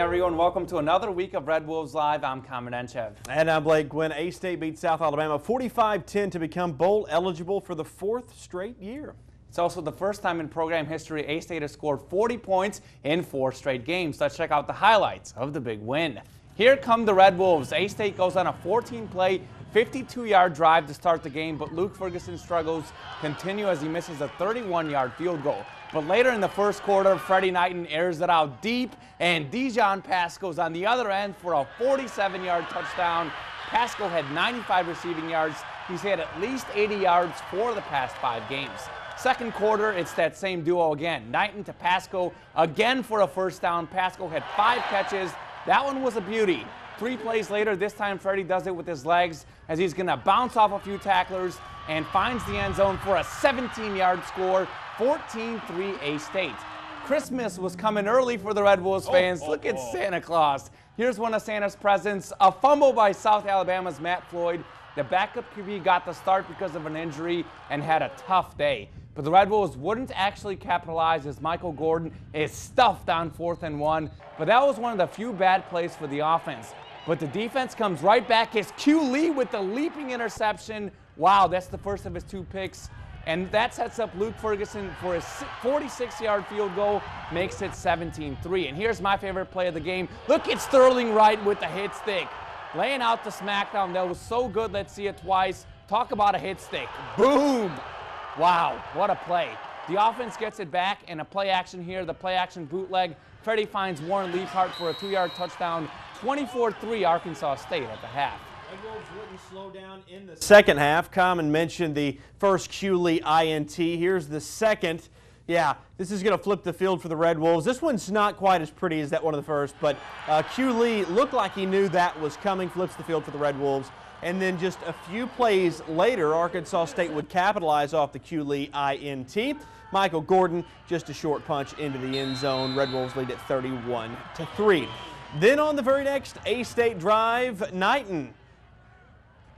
everyone. Welcome to another week of Red Wolves Live. I'm Kamenenchev. And I'm Blake Gwynn. A-State beats South Alabama 45-10 to become bowl eligible for the 4th straight year. It's also the first time in program history A-State has scored 40 points in 4 straight games. Let's check out the highlights of the big win. Here come the Red Wolves. A-State goes on a 14-play, 52-yard drive to start the game, but Luke Ferguson's struggles continue as he misses a 31-yard field goal. But later in the first quarter, Freddie Knighton airs it out deep, and Dijon Pascoe's on the other end for a 47-yard touchdown. Pascoe had 95 receiving yards. He's had at least 80 yards for the past 5 games. Second quarter, it's that same duo again. Knighton to Pascoe again for a first down. Pascoe had 5 catches. That one was a beauty. 3 plays later, this time Freddie does it with his legs as he's going to bounce off a few tacklers and finds the end zone for a 17-yard score, 14-3 A-State. Christmas was coming early for the Red Wolves fans. Look at Santa Claus. Here's one of Santa's presents, a fumble by South Alabama's Matt Floyd. The backup QB got the start because of an injury and had a tough day. But the Red Wolves wouldn't actually capitalize as Michael Gordon is stuffed on 4th and 1. But that was one of the few bad plays for the offense. But the defense comes right back. It's Q Lee with the leaping interception. Wow, that's the first of his 2 picks. And that sets up Luke Ferguson for his 46-yard field goal, makes it 17-3. And here's my favorite play of the game. Look at Sterling Wright with the hit stick. Laying out the smackdown. That was so good. Let's see it twice. Talk about a hit stick. Boom! Wow, what a play. The offense gets it back, and a play action here, the play action bootleg. Freddie finds Warren Leaphart for a 2-yard touchdown. 24-3 Arkansas State at the half. Red Wolves wouldn't slow down in the second half. Common mentioned the first Q Lee INT. Here's the second. Yeah, this is going to flip the field for the Red Wolves. This one's not quite as pretty as that one of the first, but Q Lee looked like he knew that was coming, flips the field for the Red Wolves. And then just a few plays later, Arkansas State would capitalize off the Q Lee INT. Michael Gordon, just a short punch into the end zone. Red Wolves lead at 31-3. Then on the very next A-State drive, Knighton.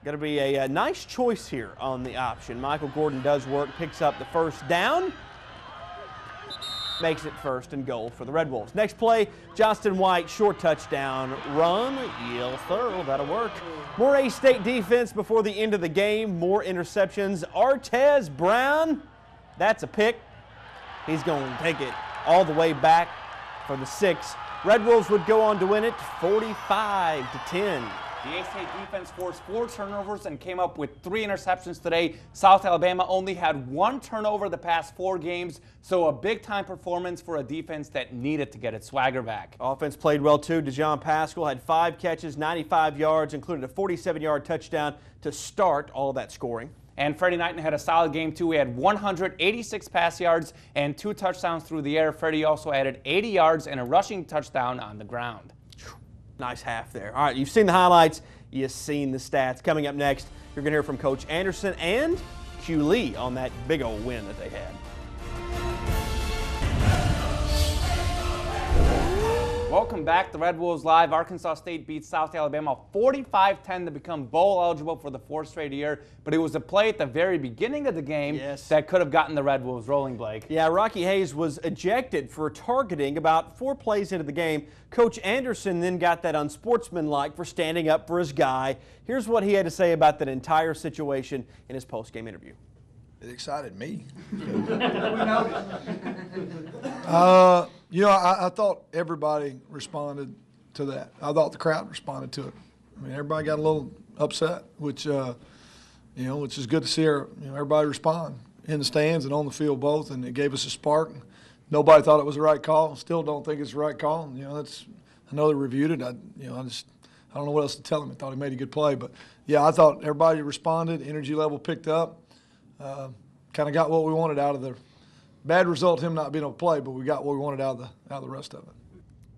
Going to be a nice choice here on the option. Michael Gordon does work, picks up the first down. Makes it 1st and goal for the Red Wolves. Next play, Johnston White, short touchdown run. Yes, sir, that'll work. More A-State defense before the end of the game. More interceptions. Artez Brown, that's a pick. He's going to take it all the way back for the 6. Red Wolves would go on to win it 45-10. The A-State defense forced 4 turnovers and came up with 3 interceptions today. South Alabama only had 1 turnover the past 4 games, so a big-time performance for a defense that needed to get its swagger back. Offense played well, too. Dijon Pascoe had 5 catches, 95 yards, included a 47-yard touchdown to start all that scoring. And Freddie Knighton had a solid game, too. He had 186 pass yards and 2 touchdowns through the air. Freddie also added 80 yards and a rushing touchdown on the ground. Nice half there. All right, you've seen the highlights. You've seen the stats. Coming up next, you're going to hear from Coach Anderson and Q Lee on that big old win that they had. Welcome back to Red Wolves Live. Arkansas State beats South Alabama 45-10 to become bowl eligible for the 4th straight year. But it was a play at the very beginning of the game that could have gotten the Red Wolves rolling, Blake. Yeah, Rocky Hayes was ejected for targeting about 4 plays into the game. Coach Anderson then got that unsportsmanlike for standing up for his guy. Here's what he had to say about that entire situation in his post-game interview. It excited me. I thought everybody responded to that. I thought the crowd responded to it. I mean, everybody got a little upset, which which is good to see everybody respond in the stands and on the field both, and it gave us a spark. Nobody thought it was the right call. Still don't think it's the right call. I know they reviewed it. I don't know what else to tell them. I thought he made a good play, but yeah, I thought everybody responded. Energy level picked up. Kind of got what we wanted out of the bad result, him not being able to play, but we got what we wanted out of the rest of it.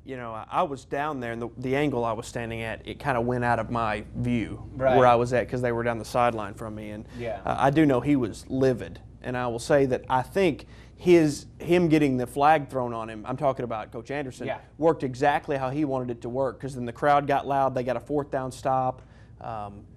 You know, I was down there, and the angle I was standing at, it kind of went out of my view right where I was at because they were down the sideline from me. And I do know he was livid. And I will say that I think him getting the flag thrown on him, I'm talking about Coach Anderson, worked exactly how he wanted it to work, because then the crowd got loud. They got a 4th down stop.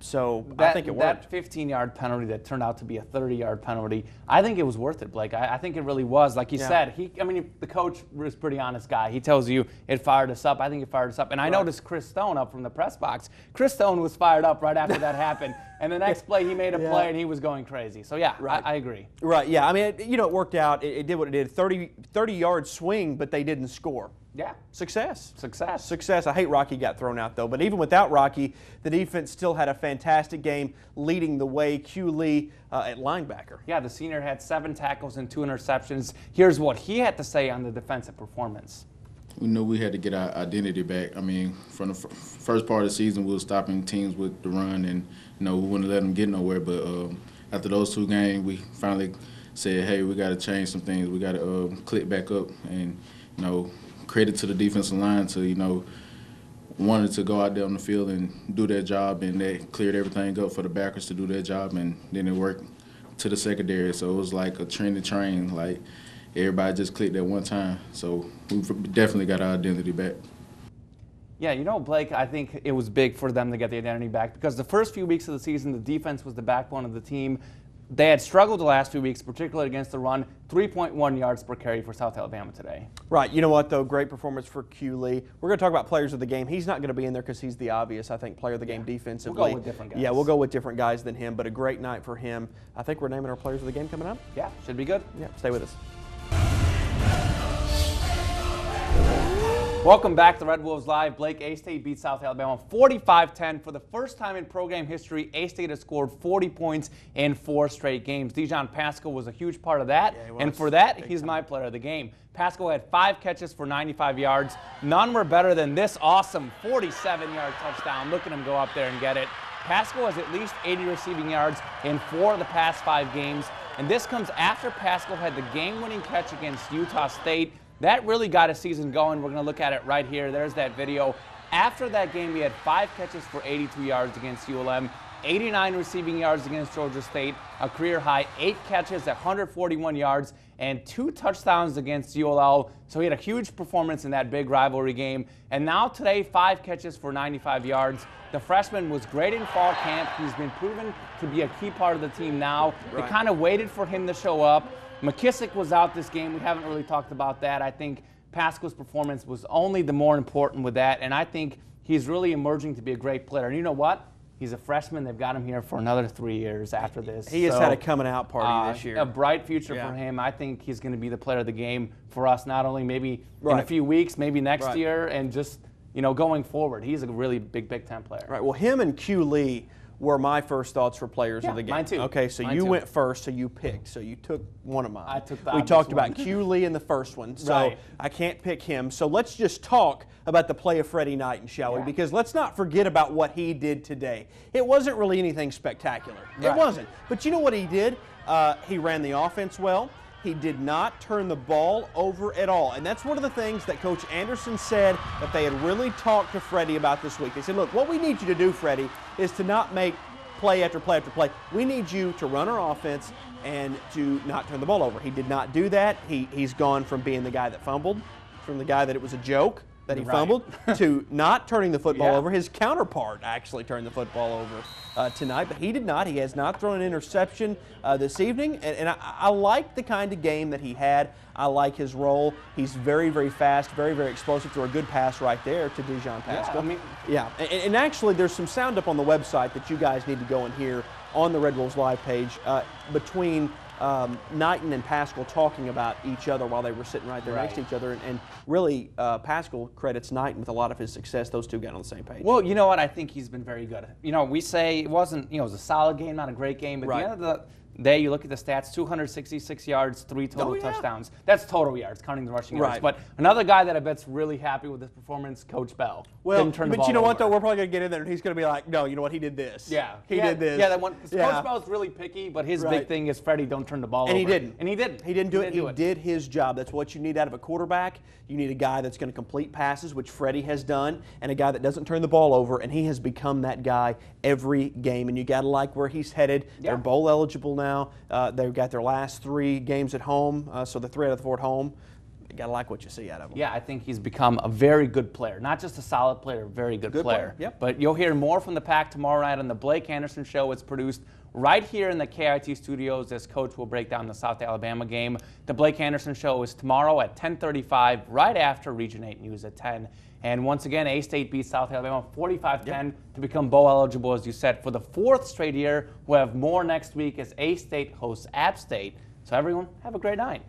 So I think it worked. That 15-yard penalty that turned out to be a 30-yard penalty, I think it was worth it, Blake. I think it really was. Like you said, the coach was a pretty honest guy. He tells you it fired us up. I think it fired us up. And I noticed Chris Stone up from the press box. Chris Stone was fired up right after that happened. And the next play, he made a play, and he was going crazy. So, yeah, I agree. Right, yeah. I mean, it worked out. It did what it did. 30-yard swing, but they didn't score. Yeah. Success. Success. I hate Rocky got thrown out, though. But even without Rocky, the defense still had a fantastic game, leading the way. Q Lee at linebacker. Yeah, the senior had 7 tackles and 2 interceptions. Here's what he had to say on the defensive performance. We knew we had to get our identity back. I mean, from the first part of the season, we were stopping teams with the run, and we wouldn't let them get nowhere. But after those 2 games, we finally said, hey, we got to change some things. We got to click back up, and credit to the defensive line to wanted to go out there on the field and do their job, and they cleared everything up for the backers to do their job, and then it worked to the secondary. So it was like a trendy train, like everybody just clicked at one time. So we definitely got our identity back. Yeah, Blake, I think it was big for them to get the identity back because the first few weeks of the season, the defense was the backbone of the team. They had struggled the last few weeks, particularly against the run, 3.1 yards per carry for South Alabama today. Right. You know what, though? Great performance for Q Lee. We're going to talk about players of the game. He's not going to be in there because he's the obvious, I think, player of the game defensively. We'll go with different guys. Yeah, we'll go with different guys than him, but a great night for him. I think we're naming our players of the game coming up. Yeah, should be good. Yeah, stay with us. Welcome back to Red Wolves Live. Blake, A-State beat South Alabama 45-10. For the first time in program history, A-State has scored 40 points in 4 straight games. Dijon Pascal was a huge part of that, and for that, he's my player of the game. Pascal had 5 catches for 95 yards. None were better than this awesome 47-yard touchdown. Look at him go up there and get it. Pascal has at least 80 receiving yards in 4 of the past 5 games, and this comes after Pascal had the game-winning catch against Utah State. That really got his season going. We're going to look at it right here. There's that video. After that game, he had 5 catches for 82 yards against ULM, 89 receiving yards against Georgia State, a career high, 8 catches at 141 yards, and 2 touchdowns against ULL. So he had a huge performance in that big rivalry game. And now today, 5 catches for 95 yards. The freshman was great in fall camp. He's been proven to be a key part of the team now. They kind of waited for him to show up. McKissick was out this game. We haven't really talked about that. I think Pascal's performance was only the more important with that, and I think he's really emerging to be a great player. And you know what? He's a freshman. They've got him here for another 3 years after this. He has had a coming out party this year. A bright future for him. I think he's going to be the player of the game for us, not only maybe in a few weeks, maybe next year, and just going forward. He's a really big Big Ten player. Right. Well, him and Q Lee were my first thoughts for players of the game. Mine too. Okay, so you went first, so you picked. So you took one of mine. I took the We talked about Q Lee in the first one, so I can't pick him. So let's just talk about the play of Freddie Knighton, shall we? Because let's not forget about what he did today. It wasn't really anything spectacular. It wasn't. But you know what he did? He ran the offense well. He did not turn the ball over at all. And that's one of the things that Coach Anderson said that they had really talked to Freddie about this week. They said, look, what we need you to do, Freddie, is to not make play after play after play. We need you to run our offense and to not turn the ball over. He did not do that. He's gone from being the guy that fumbled, from the guy that it was a joke that he fumbled, to not turning the football over. His counterpart actually turned the football over tonight, but he did not. He has not thrown an interception this evening, and I like the kind of game that he had. I like his role. He's very, very fast, very, very explosive. Threw a good pass right there to Dijon Pascal. And actually, there's some sound up on the website that you guys need to go and hear on the Red Wolves Live page between Knighton and Pascal talking about each other while they were sitting right there next to each other. And really, Pascal credits Knighton with a lot of his success. Those two got on the same page. Well, you know what? I think he's been very good. We say it wasn't, it was a solid game, not a great game. But at the end of the day, you look at the stats, 266 yards, 3 total touchdowns. That's total yards, counting the rushing yards. But another guy that I bet's really happy with his performance, Coach Bell. Well, didn't turn the but ball you know what, over. though? We're probably going to get in there, and he's going to be like, no, you know what? He did this. He did this. Yeah, Coach Bell's really picky, but his big thing is Freddie, don't turn the ball over. And he didn't. And he didn't. He didn't do it. He did his job. That's what you need out of a quarterback. You need a guy that's going to complete passes, which Freddie has done, and a guy that doesn't turn the ball over, and he has become that guy every game. And you got to like where he's headed. They're bowl eligible now. They've got their last 3 games at home, so the 3 out of the 4 at home. You got to like what you see out of him. Yeah, I think he's become a very good player. Not just a solid player, a very good player. Yep. But you'll hear more from the Pack tomorrow night on the Blake Anderson Show. It's produced right here in the KIT studios as Coach will break down the South Alabama game. The Blake Anderson Show is tomorrow at 10:35, right after Region 8 News at 10. And once again, A-State beats South Alabama 45-10 to become bowl eligible, as you said, for the 4th straight year. We'll have more next week as A-State hosts App State. So everyone, have a great night.